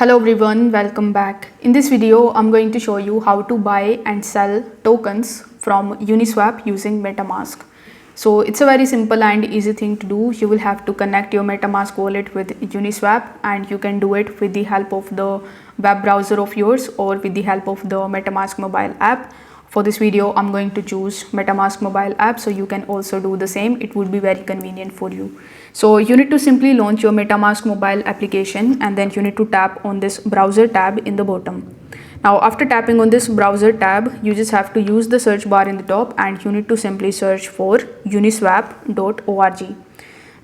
Hello everyone, welcome back. In this video, I'm going to show you how to buy and sell tokens from Uniswap using MetaMask. So it's a very simple and easy thing to do. You will have to connect your MetaMask wallet with Uniswap, and you can do it with the help of the web browser of yours or with the help of the MetaMask mobile app. For this video, I'm going to choose MetaMask mobile app, so you can also do the same. It would be very convenient for you. So you need to simply launch your MetaMask mobile application, and then you need to tap on this browser tab in the bottom. Now after tapping on this browser tab, you just have to use the search bar in the top, and you need to simply search for uniswap.org.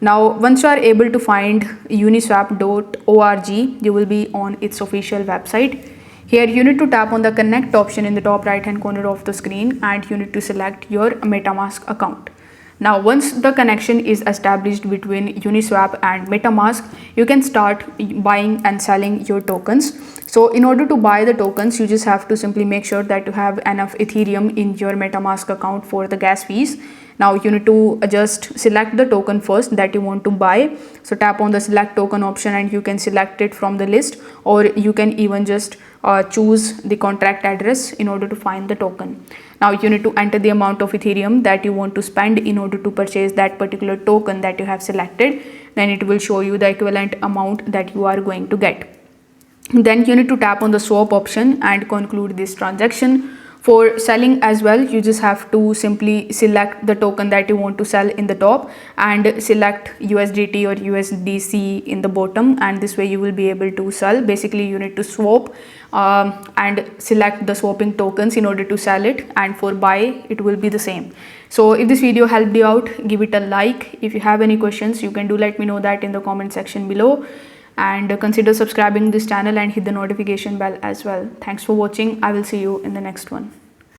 Now once you are able to find uniswap.org, you will be on its official website. Here you need to tap on the connect option in the top right hand corner of the screen, and you need to select your MetaMask account. Now once the connection is established between Uniswap and MetaMask, you can start buying and selling your tokens. So in order to buy the tokens, you just have to simply make sure that you have enough Ethereum in your MetaMask account for the gas fees. Now you need to just select the token first that you want to buy. So tap on the select token option, and you can select it from the list, or you can even just choose the contract address in order to find the token. Now you need to enter the amount of Ethereum that you want to spend in order to purchase that particular token that you have selected. Then it will show you the equivalent amount that you are going to get. Then you need to tap on the swap option and conclude this transaction. For selling as well, you just have to simply select the token that you want to sell in the top and select USDT or USDC in the bottom, and this way you will be able to sell. Basically you need to swap and select the swapping tokens in order to sell it, and for buy it will be the same. So if this video helped you out, give it a like. If you have any questions, you can do let me know that in the comment section below, and consider subscribing this channel and hit the notification bell as well. Thanks for watching. I will see you in the next one.